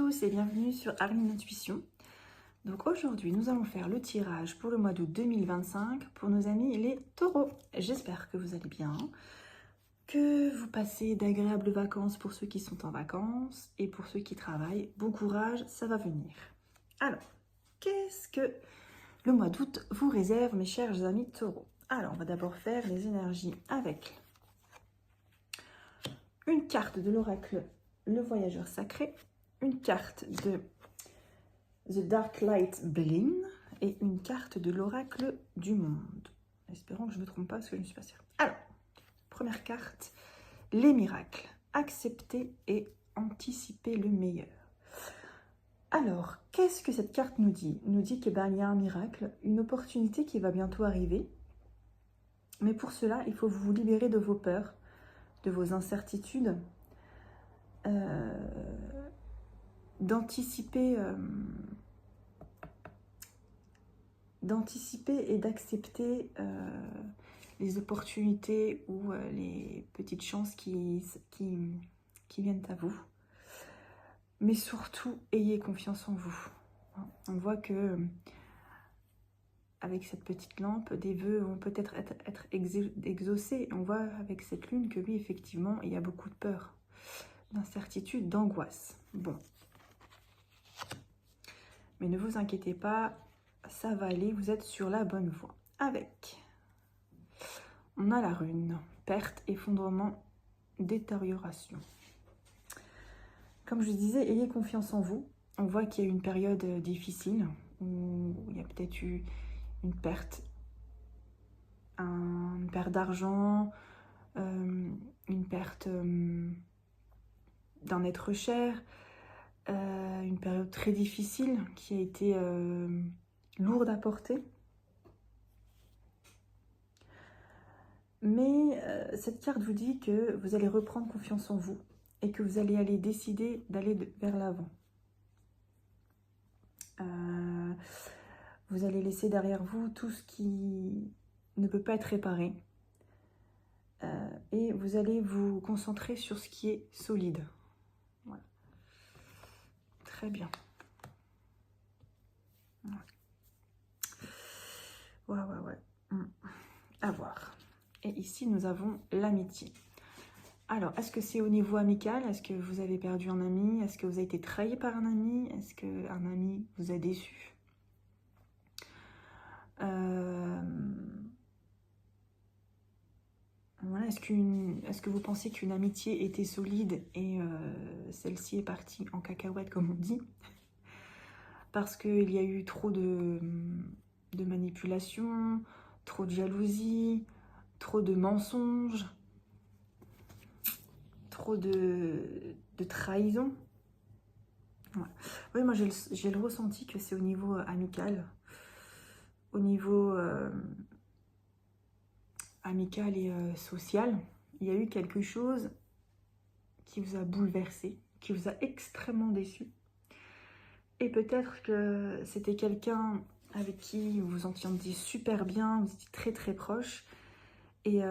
tous et bienvenue sur Arline Intuition. Donc aujourd'hui, nous allons faire le tirage pour le mois d'août 2025 pour nos amis les taureaux. J'espère que vous allez bien, que vous passez d'agréables vacances pour ceux qui sont en vacances et pour ceux qui travaillent. Bon courage, ça va venir. Alors, qu'est-ce que le mois d'août vous réserve, mes chers amis taureaux? Alors, on va d'abord faire les énergies avec une carte de l'oracle, le voyageur sacré, une carte de The Dark Light Bling et une carte de l'oracle du monde. Espérons que je ne me trompe pas parce que je ne suis pas sûre. Alors, première carte, les miracles. Accepter et anticiper le meilleur. Alors, qu'est-ce que cette carte nous dit? Nous dit qu'il y a un miracle, une opportunité qui va bientôt arriver. Mais pour cela, il faut vous libérer de vos peurs, de vos incertitudes, d'anticiper et d'accepter les opportunités ou les petites chances qui viennent à vous. Mais surtout, ayez confiance en vous. On voit que avec cette petite lampe, des vœux vont peut-être être exaucés. On voit avec cette lune que oui, effectivement, il y a beaucoup de peur, d'incertitude, d'angoisse. Bon. Mais ne vous inquiétez pas, ça va aller, vous êtes sur la bonne voie. Avec, on a la rune, perte, effondrement, détérioration. Comme je disais, ayez confiance en vous. On voit qu'il y a eu une période difficile, où il y a peut-être eu une perte d'argent, une perte d'un être cher, une période très difficile qui a été lourde à porter. Mais cette carte vous dit que vous allez reprendre confiance en vous et que vous allez aller décider d'aller vers l'avant. Vous allez laisser derrière vous tout ce qui ne peut pas être réparé. Et vous allez vous concentrer sur ce qui est solide. Voilà. Très bien. Ouais. À voir. Et ici, nous avons l'amitié. Alors, est-ce que c'est au niveau amical? Est-ce que vous avez perdu un ami? Est-ce que vous avez été trahi par un ami? Est-ce qu'un ami vous a déçu? Voilà, est-ce que vous pensez qu'une amitié était solide et celle-ci est partie en cacahuète, comme on dit, parce qu'il y a eu trop de manipulation, trop de jalousie, trop de mensonges, trop de trahison. Voilà. Oui, moi j'ai le ressenti que c'est au niveau amical, au niveau amical et social. Il y a eu quelque chose qui vous a bouleversé, qui vous a extrêmement déçu. Et peut-être que c'était quelqu'un avec qui vous vous entendiez super bien, vous étiez très très proche. Et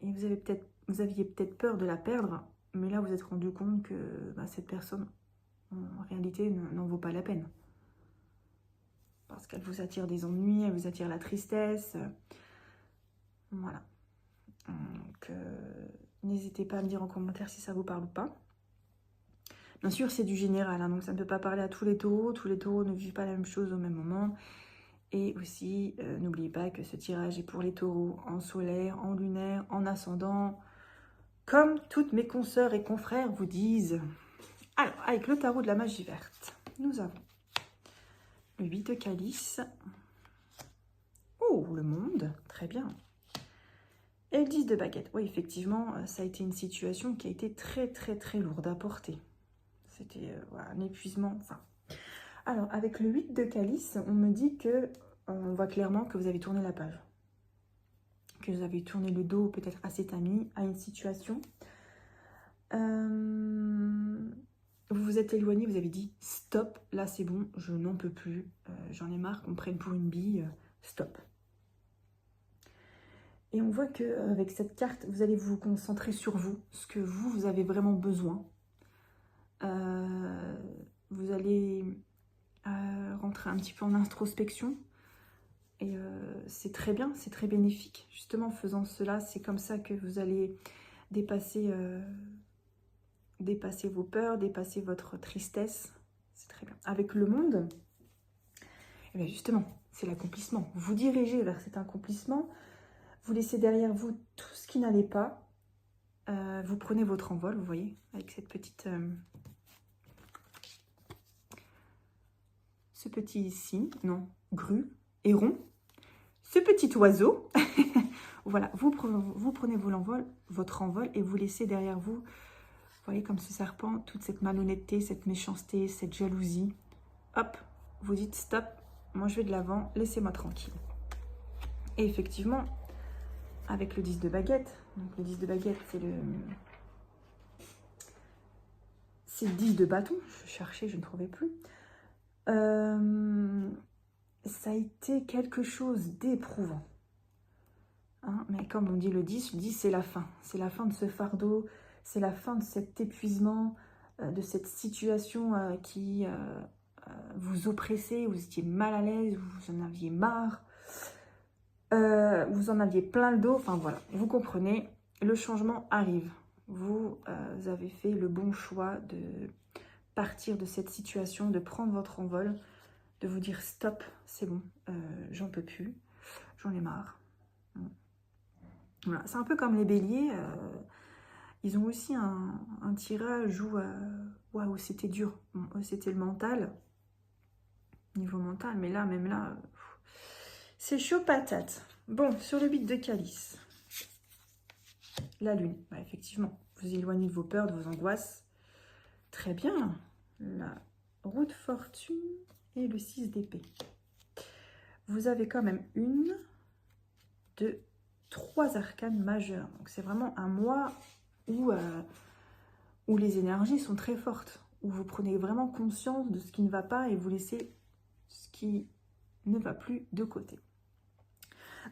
vous aviez peut-être peur de la perdre, mais là vous vous êtes rendu compte que cette personne, en réalité, n'en vaut pas la peine. Parce qu'elle vous attire des ennuis, elle vous attire la tristesse. Voilà. Donc, n'hésitez pas à me dire en commentaire si ça vous parle ou pas. Bien sûr, c'est du général, hein, donc ça ne peut pas parler à tous les taureaux. Tous les taureaux ne vivent pas la même chose au même moment. Et aussi, n'oubliez pas que ce tirage est pour les taureaux en solaire, en lunaire, en ascendant, comme toutes mes consoeurs et confrères vous disent. Alors, avec le tarot de la magie verte, nous avons le 8 de calice. Oh, le monde, très bien. Et le 10 de baguette. Oui, effectivement, ça a été une situation qui a été très, très, très lourde à porter. C'était voilà, un épuisement. Enfin. Alors, avec le 8 de calice, on me dit que, on voit clairement que vous avez tourné la page. Que vous avez tourné le dos peut-être à cet ami, à une situation. Vous vous êtes éloigné, vous avez dit stop, là c'est bon, je n'en peux plus, j'en ai marre qu'on me prenne pour une bille, stop. Et on voit qu'avec cette carte, vous allez vous concentrer sur vous, ce que vous avez vraiment besoin. Vous allez rentrer un petit peu en introspection. Et c'est très bien, c'est très bénéfique. Justement, en faisant cela, c'est comme ça que vous allez dépasser vos peurs, dépasser votre tristesse. C'est très bien. Avec le monde, eh bien justement, c'est l'accomplissement. Vous dirigez vers cet accomplissement. Vous laissez derrière vous tout ce qui n'allait pas. Vous prenez votre envol, vous voyez, avec cette petite... ce petit signe, non, grue, héron. Ce petit oiseau, voilà, vous prenez votre envol et vous laissez derrière vous, vous voyez comme ce serpent, toute cette malhonnêteté, cette méchanceté, cette jalousie. Hop, vous dites stop, moi je vais de l'avant, laissez-moi tranquille. Et effectivement, avec le 10 de baguette, donc le 10 de baguette c'est le 10 de bâton, je cherchais, je ne trouvais plus. Ça a été quelque chose d'éprouvant. Hein, mais comme on dit le 10 c'est la fin. C'est la fin de ce fardeau, c'est la fin de cet épuisement, de cette situation qui vous oppressait, vous étiez mal à l'aise, vous en aviez marre, vous en aviez plein le dos, enfin voilà, vous comprenez, le changement arrive. Vous avez fait le bon choix de partir de cette situation, de prendre votre envol, de vous dire stop, c'est bon, j'en peux plus, j'en ai marre. Voilà. C'est un peu comme les béliers, ils ont aussi un tirage où, waouh, c'était dur, bon, c'était le mental, niveau mental, mais là, même là, c'est chaud patate. Bon, sur le 8 de calice, la lune, bah, effectivement, vous éloignez de vos peurs, de vos angoisses, très bien, la roue de fortune et le 6 d'épée. Vous avez quand même 1, 2, 3 arcanes majeures. Donc c'est vraiment un mois où les énergies sont très fortes, où vous prenez vraiment conscience de ce qui ne va pas et vous laissez ce qui ne va plus de côté.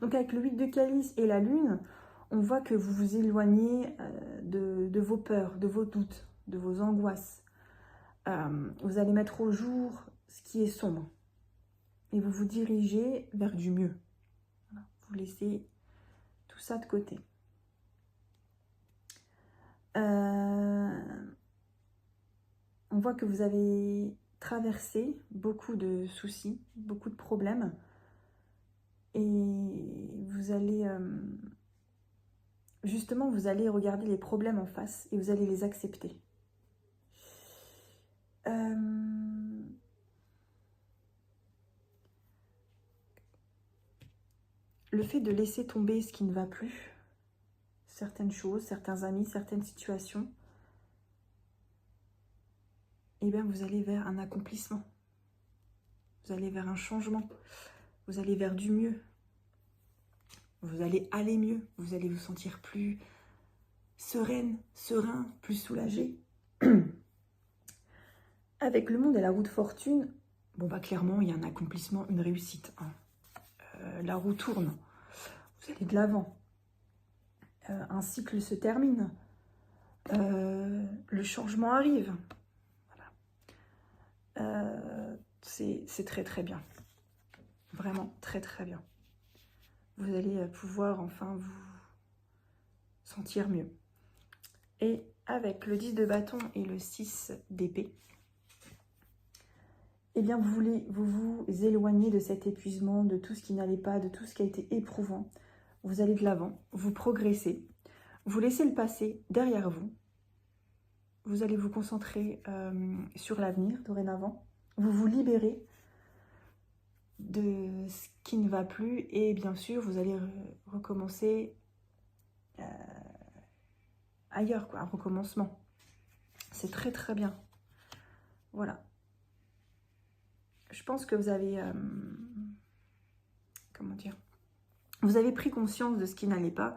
Donc avec le 8 de calice et la lune, on voit que vous vous éloignez de vos peurs, de vos doutes, de vos angoisses. Vous allez mettre au jour ce qui est sombre. Et vous vous dirigez vers du mieux. Vous laissez tout ça de côté. On voit que vous avez traversé beaucoup de soucis, beaucoup de problèmes. Et vous allez... justement, vous allez regarder les problèmes en face et vous allez les accepter. Le fait de laisser tomber ce qui ne va plus, certaines choses, certains amis, certaines situations, eh bien vous allez vers un accomplissement. Vous allez vers un changement. Vous allez vers du mieux. Vous allez aller mieux. Vous allez vous sentir plus sereine, serein, plus soulagé. Avec le monde et la roue de fortune, bon bah clairement il y a un accomplissement, une réussite. Hein. La roue tourne. Vous allez de l'avant. Un cycle se termine. Le changement arrive. Voilà. C'est très très bien. Vraiment très très bien. Vous allez pouvoir enfin vous sentir mieux. Et avec le 10 de bâton et le 6 d'épée, eh bien vous vous éloigner de cet épuisement, de tout ce qui n'allait pas, de tout ce qui a été éprouvant. Vous allez de l'avant, vous progressez, vous laissez le passé derrière vous. Vous allez vous concentrer sur l'avenir dorénavant. Vous vous libérez de ce qui ne va plus et bien sûr vous allez recommencer ailleurs, quoi, un recommencement. C'est très très bien. Voilà. Je pense que vous avez comment dire, vous avez pris conscience de ce qui n'allait pas.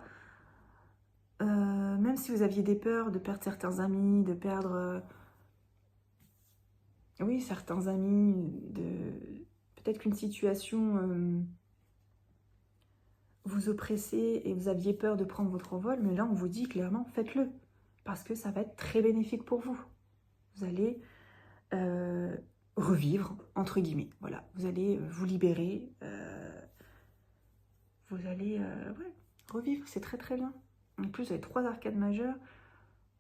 Même si vous aviez des peurs de perdre certains amis, de perdre oui, certains amis, peut-être qu'une situation vous oppressait et vous aviez peur de prendre votre envol, mais là on vous dit clairement faites-le parce que ça va être très bénéfique pour vous. Vous allez revivre, entre guillemets. Voilà, vous allez vous libérer. Vous allez ouais, revivre, c'est très très bien. En plus, vous avez 3 arcades majeures.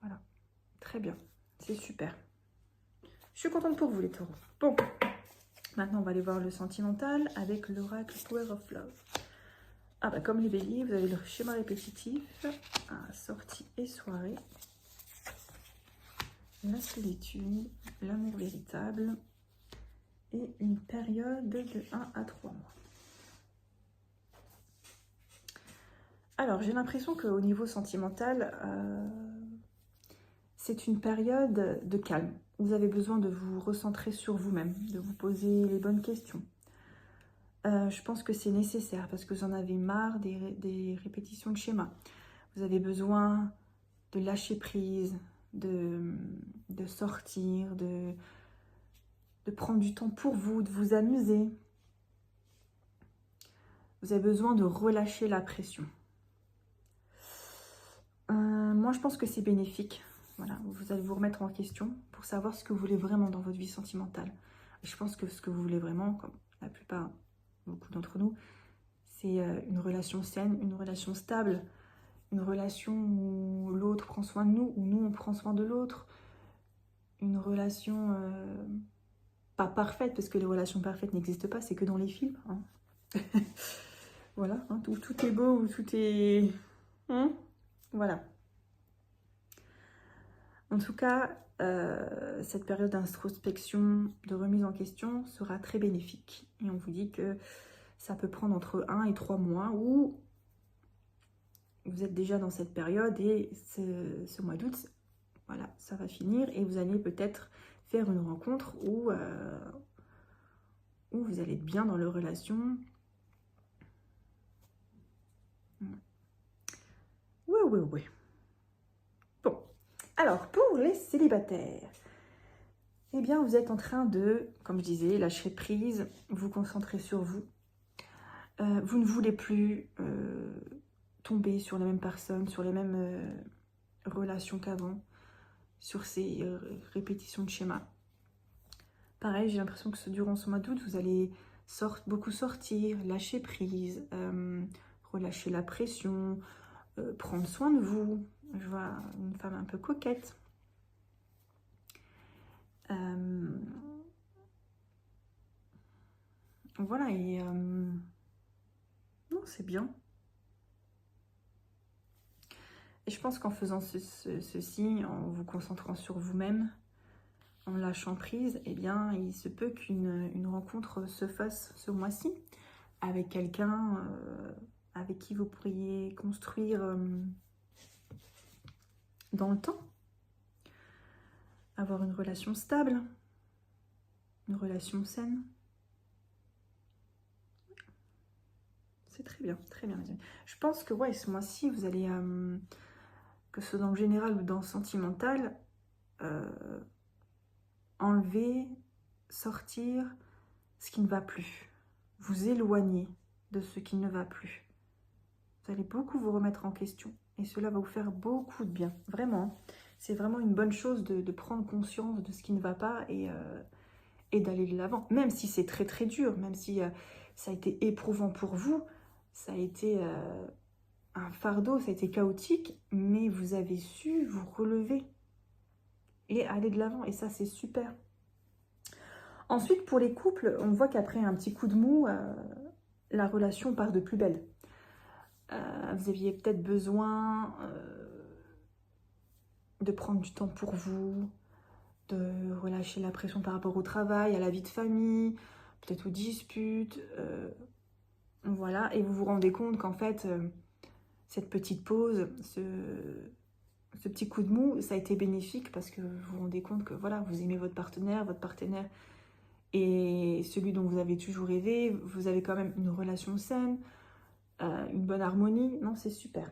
Voilà, très bien. C'est super. Je suis contente pour vous, les taureaux. Bon, maintenant, on va aller voir le sentimental avec l'oracle Power of Love. Ah bah, comme les béliers, vous avez le schéma répétitif. Sortie et soirée. La solitude, l'amour véritable. Et une période de 1 à 3 mois. Alors, j'ai l'impression qu'au niveau sentimental, c'est une période de calme. Vous avez besoin de vous recentrer sur vous-même, de vous poser les bonnes questions. Je pense que c'est nécessaire parce que vous en avez marre des répétitions de schémas. Vous avez besoin de lâcher prise, de sortir, de prendre du temps pour vous, de vous amuser. Vous avez besoin de relâcher la pression. Moi, je pense que c'est bénéfique. Voilà, vous allez vous remettre en question pour savoir ce que vous voulez vraiment dans votre vie sentimentale. Et je pense que ce que vous voulez vraiment, comme la plupart, beaucoup d'entre nous, c'est une relation saine, une relation stable, une relation où l'autre prend soin de nous, où nous, on prend soin de l'autre. Une relation pas parfaite, parce que les relations parfaites n'existent pas, c'est que dans les films. Hein. Voilà, hein, tout est beau, tout est... Hein, voilà. En tout cas, cette période d'introspection, de remise en question sera très bénéfique. Et on vous dit que ça peut prendre entre 1 et 3 mois où vous êtes déjà dans cette période et ce mois d'août, voilà, ça va finir et vous allez peut-être faire une rencontre où vous allez être bien dans leur relation. Oui. Bon, alors pour les célibataires, eh bien vous êtes en train de, comme je disais, lâcher prise, vous concentrer sur vous. Vous ne voulez plus tomber sur les mêmes personnes, sur les mêmes relations qu'avant, sur ces répétitions de schémas. Pareil, j'ai l'impression que durant ce mois d'août, vous allez beaucoup sortir, lâcher prise, relâcher la pression, prendre soin de vous. Je vois une femme un peu coquette. Voilà, et non, c'est bien. Et je pense qu'en faisant ceci, en vous concentrant sur vous-même, en lâchant prise, eh bien, il se peut qu'une rencontre se fasse ce mois-ci avec quelqu'un avec qui vous pourriez construire dans le temps. Avoir une relation stable, une relation saine. C'est très bien, les amis. Je pense que ouais, ce mois-ci, vous allez, que ce soit dans le général ou dans le sentimental, enlever, sortir ce qui ne va plus. Vous éloigner de ce qui ne va plus. Vous allez beaucoup vous remettre en question. Et cela va vous faire beaucoup de bien. Vraiment. C'est vraiment une bonne chose de prendre conscience de ce qui ne va pas et d'aller de l'avant. Même si c'est très très dur, même si ça a été éprouvant pour vous, ça a été un fardeau, ça a été chaotique, mais vous avez su vous relever et aller de l'avant. Et ça, c'est super. Ensuite, pour les couples, on voit qu'après un petit coup de mou, la relation part de plus belle. Vous aviez peut-être besoin de prendre du temps pour vous, de relâcher la pression par rapport au travail, à la vie de famille, peut-être aux disputes. Voilà, et vous vous rendez compte qu'en fait, cette petite pause, ce petit coup de mou, ça a été bénéfique parce que vous vous rendez compte que voilà, vous aimez votre partenaire et celui dont vous avez toujours rêvé, vous avez quand même une relation saine, une bonne harmonie. Non, c'est super.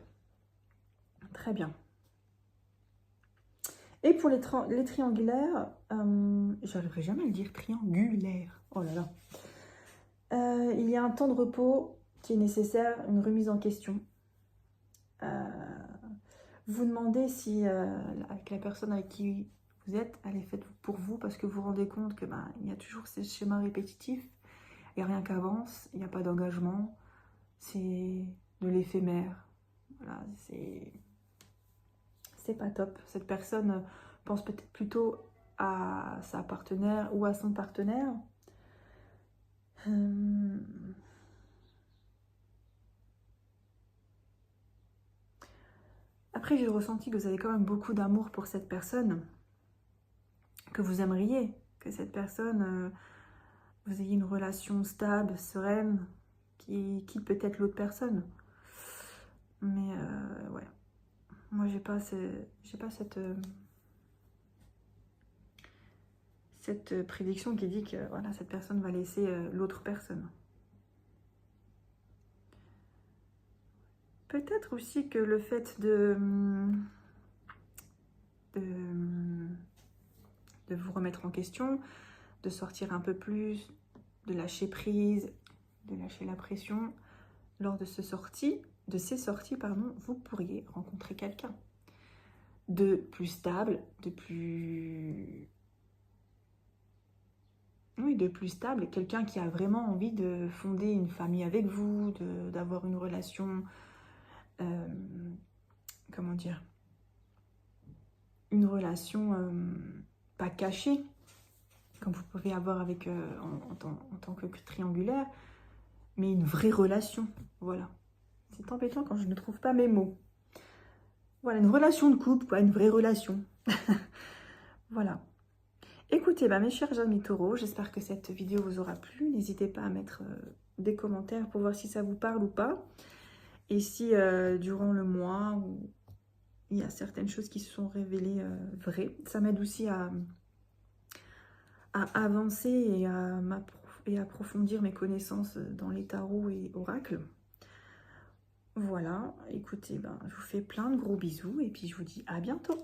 Très bien. Et pour les triangulaires, j'arriverai jamais à le dire, triangulaire. Oh là là. Il y a un temps de repos qui est nécessaire, une remise en question. Vous demandez si, avec la personne avec qui vous êtes, elle est faite pour vous parce que vous vous rendez compte que il y a toujours ces schémas répétitifs, il n'y a rien qui avance, il n'y a pas d'engagement, c'est de l'éphémère. Voilà, c'est pas top. Cette personne pense peut-être plutôt à sa partenaire ou à son partenaire. Après, j'ai ressenti que vous avez quand même beaucoup d'amour pour cette personne, que vous aimeriez que cette personne, vous ayez une relation stable, sereine, qui quitte peut-être l'autre personne. Mais ouais, moi j'ai pas cette prédiction qui dit que voilà, cette personne va laisser l'autre personne. Peut-être aussi que le fait de vous remettre en question, de sortir un peu plus, de lâcher prise, de lâcher la pression, lors de ces sorties, vous pourriez rencontrer quelqu'un de plus stable, de plus stable, quelqu'un qui a vraiment envie de fonder une famille avec vous, d'avoir une relation, comment dire, une relation pas cachée, comme vous pouvez avoir avec en tant que triangulaire, mais une vraie relation, voilà. C'est embêtant quand je ne trouve pas mes mots. Voilà, une relation de couple, quoi, une vraie relation. Voilà. Écoutez, mes chers amis taureaux, j'espère que cette vidéo vous aura plu. N'hésitez pas à mettre des commentaires pour voir si ça vous parle ou pas. Et si durant le mois, il y a certaines choses qui se sont révélées vraies, ça m'aide aussi à avancer et à approfondir mes connaissances dans les tarots et oracles. Voilà, écoutez, je vous fais plein de gros bisous et puis je vous dis à bientôt.